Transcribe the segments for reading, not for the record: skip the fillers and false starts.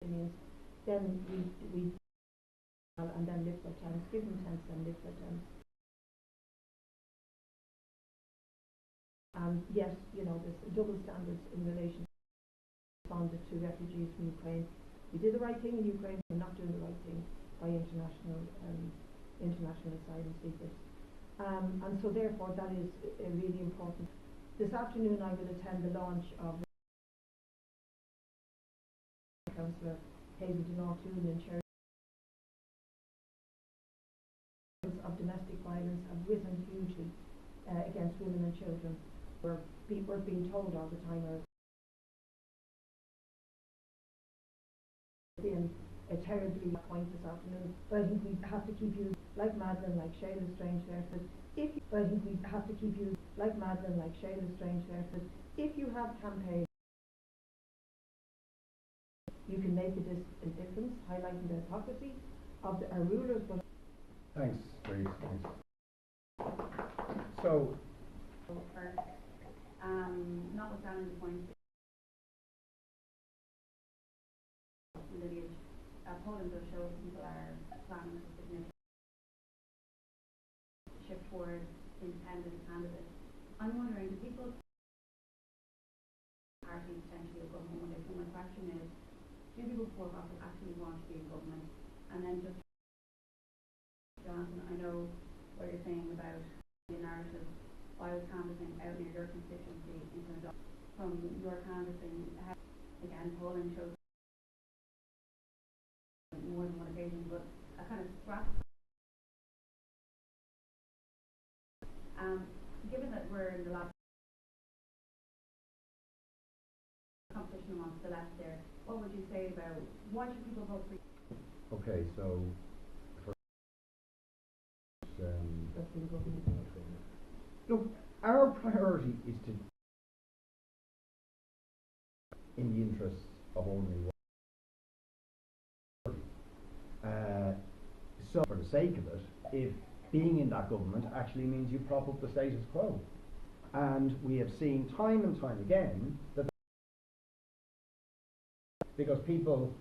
then we and then lift their tents, give them tents, then lift their tents. And yes, you know, there's double standards in relation to refugees from Ukraine. We did the right thing in Ukraine, we're not doing the right thing by international asylum seekers. And so therefore that is really important. This afternoon I will attend the launch of Councillor Hazel O'Toole in Cherry. Of domestic violence have risen hugely against women and children. We're being told all the time in a terribly point this afternoon. But I think we have to keep you like Madeline, like Shayla Strange there. But I think we have to keep you like Madeline, like Shayla Strange there. If you have campaigns, you can make a difference, highlighting the hypocrisy of our rulers. But thanks, Bríd. Thanks. So, notwithstanding the point, lineage, Poland does show people are planning a significant shift towards independent candidates. I'm wondering, do people party potentially will go home one day? So my question is, do people before office actually want to be in government? And then just Jonathan, I know what you're saying about the narrative. I was canvassing out near your constituency in terms of from your canvassing, again, polling shows more than one occasion, but a kind of scrap. Given that we're in the last competition amongst the left there, what would you say about why should people vote for you? okay, so look, our priority is to, in the interests of ordinary workers. So for the sake of it, if being in that government actually means you prop up the status quo. And we have seen time and time again that because people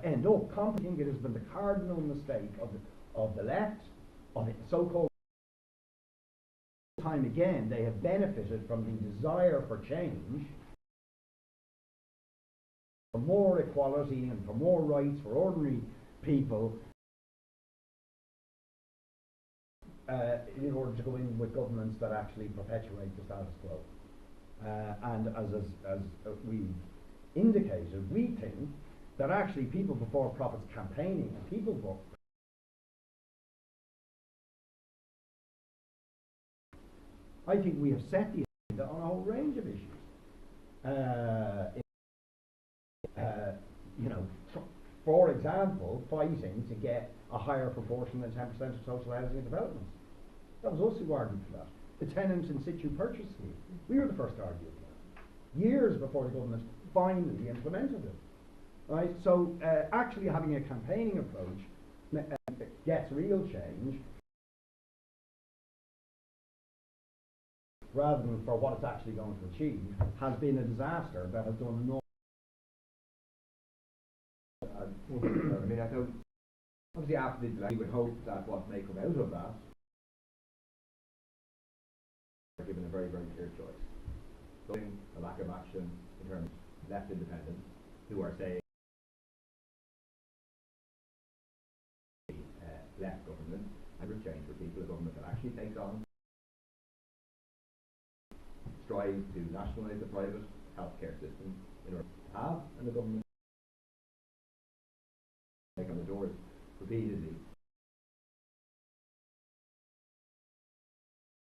end up competing, it has been the cardinal mistake of the left, of the so-called time again, they have benefited from the desire for change, for more equality and for more rights for ordinary people, in order to go in with governments that actually perpetuate the status quo. And as we've indicated, we think that actually people before profits campaigning and people vote. I think we have set the agenda on a whole range of issues. You know, for example, fighting to get a higher proportion than 10% of social housing and developments. That was us who argued for that. The tenant in situ purchase scheme. We were the first to argue for that. Years before the government finally implemented it. Right? So actually having a campaigning approach gets real change rather than for what it's actually going to achieve has been a disaster that has done enormous. I mean, I know, obviously after the delay, we would hope that what may come out of that are given a very, very clear choice. So, a lack of action in terms of left independents who are saying left government and change for people, a government that actually takes on, strives to nationalise the private healthcare system in order to have, and the government on the doors repeatedly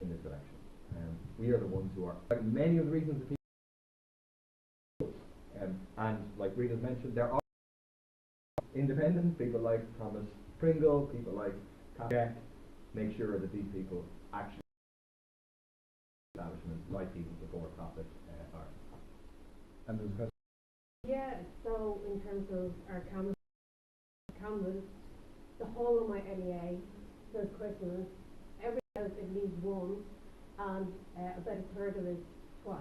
in this election. We are the ones who are many of the reasons that people and like Bríd has mentioned, there are independents, people like Thomas Pringle, people like Jack, make sure that these people actually establishments like people before profit are. And there's a question. Yeah, so in terms of our canvas, the whole of my LEA since Christmas, every house at least once, and about a third of it twice.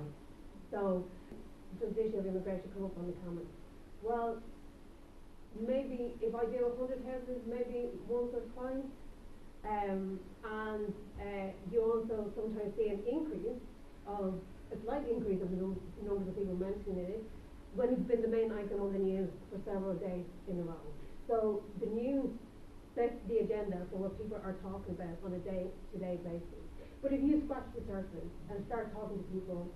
So does the issue of immigration come up on the comments? Well, maybe if I do 100 houses, maybe one such fine. And you also sometimes see an increase of, a slight increase of the number of people mentioning it when it's been the main item on the news for several days in a row. So the news sets the agenda for what people are talking about on a day-to-day basis. But if you scratch the surface and start talking to people,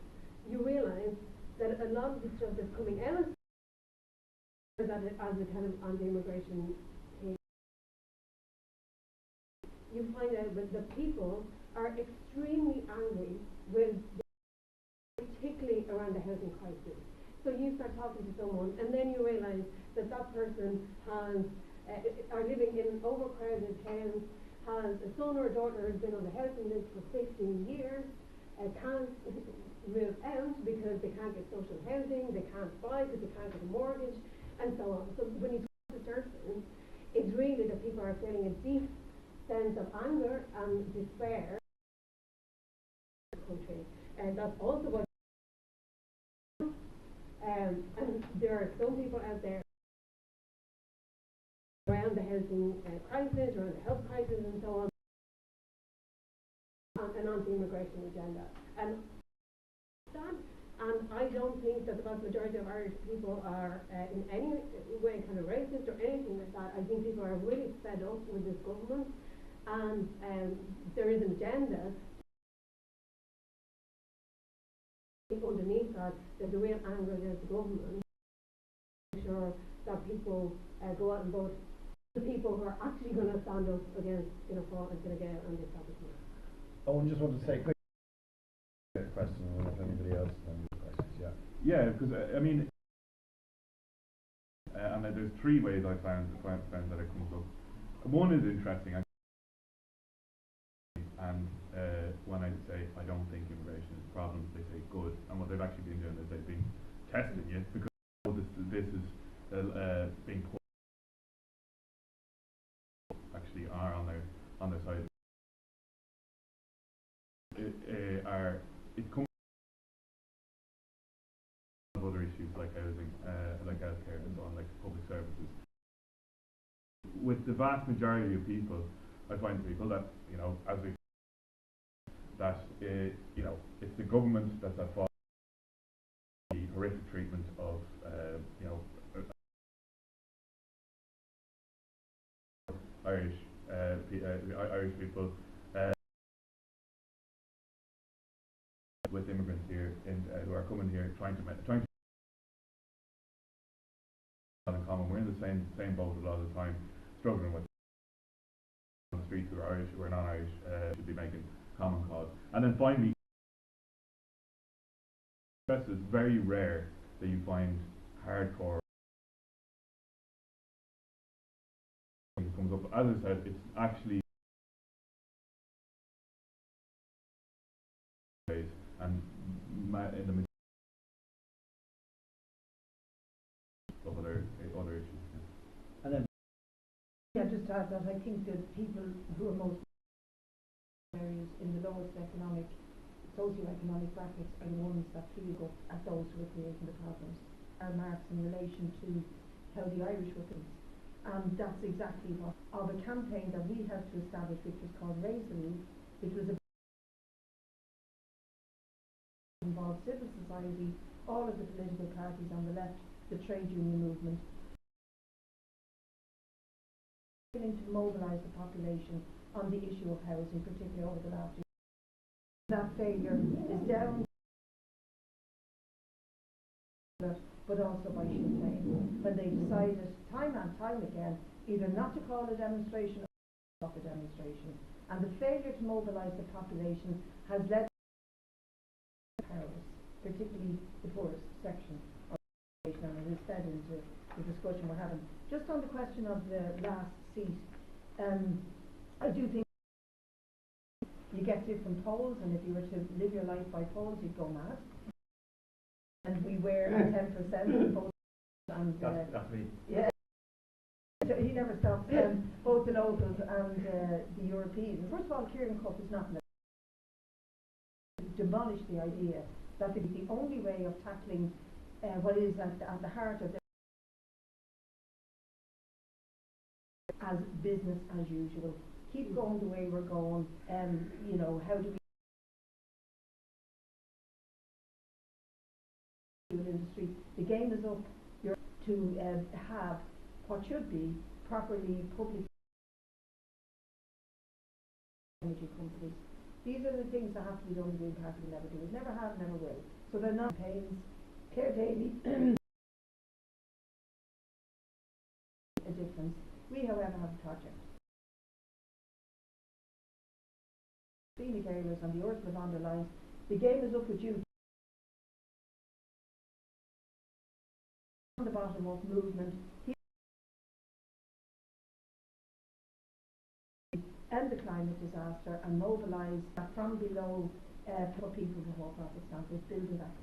you realise that a lot of the stuff that's coming out as a kind of anti-immigration thing, you find out that the people are extremely angry with, particularly around the housing crisis. So you start talking to someone, and then you realise that that person has are living in overcrowded towns, has a son or a daughter who's been on the housing list for 15 years, can't move out because they can't get social housing, they can't buy because they can't get a mortgage, and so on. So when you talk to the surface, it's really that people are feeling a deep sense of anger and despair in the country. And that's also what and there are some people out there around the housing crisis, around the health crisis and so on, an anti-immigration agenda. And I don't think that the vast majority of Irish people are in any way kind of racist or anything like that. I think people are really fed up with this government, and there is an agenda underneath that. There's a real anger against the government. Make sure that people go out and vote the people who are actually going to stand up against Fianna Fáil and Fine Gael and the establishment. Oh, I just want to say quick question, if anybody else has any questions, yeah. Yeah, because I mean, and there's three ways I found that it comes up. One is interesting, and when I say I don't think immigration is a problem, they say good, and what they've actually been doing is they've been testing you because this is being put actually are on their side. It comes of other issues like housing, like healthcare and so on, like public services. With the vast majority of people, I find people that, you know, as we that you know, it's the government that's at fault for the horrific treatment of you know, Irish people with immigrants here who are coming here trying to in common. We're in the same boat a lot of the time, struggling with on the streets who are Irish, who are non-Irish, should be making common cause. And then finally, it's very rare that you find hardcore comes up. As I said, it's actually and in the of other issues. Yeah. And then just to add that I think that people who are most areas in the lowest socioeconomic brackets are the ones that feel up at those who are creating the problems. Our marks in relation to how the Irish were things. And that's exactly what of a campaign that we helped to establish, which was called Raise the Roof, which was involved civil society, all of the political parties on the left, the trade union movement, to mobilise the population on the issue of housing, particularly over the last year. That failure is down, but also by Sinn Féin, when they decided time and time again either not to call a demonstration or stop a demonstration. And the failure to mobilise the population has led to powers, particularly the poorest section of the population, and it is fed into the discussion we're having. Just on the question of the last seat, I do think you get different polls, and if you were to live your life by polls, you'd go mad. And we were at 10% vote, and that's me. yeah, he never stops. Both the locals and the Europeans. First of all, Kieran Cuff is not demolish the idea that it is the only way of tackling what is at the heart of as business as usual. Keep going the way we're going. You know, how do we industry? The game is up. You're to have what should be properly public energy companies. These are the things that have to be done. The Green Party will never do. It never have, never will. So they're not campaigns. Claire Daly a difference. We, however, have a project. Being the Gaelers and the Ursula von der Leyen, the game is up with you. On the bottom up movement, end the climate disaster and mobilise from below for people to hold profit standards, building that.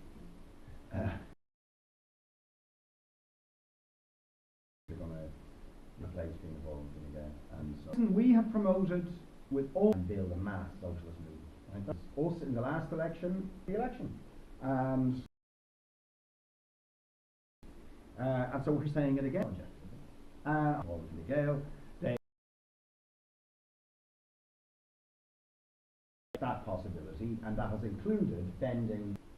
We're going to replace being involved in again, and so we have promoted with all and build a mass socialist movement. Right? That's us in the last election, and so we're saying it again. With the Gael, that possibility, and that has included bending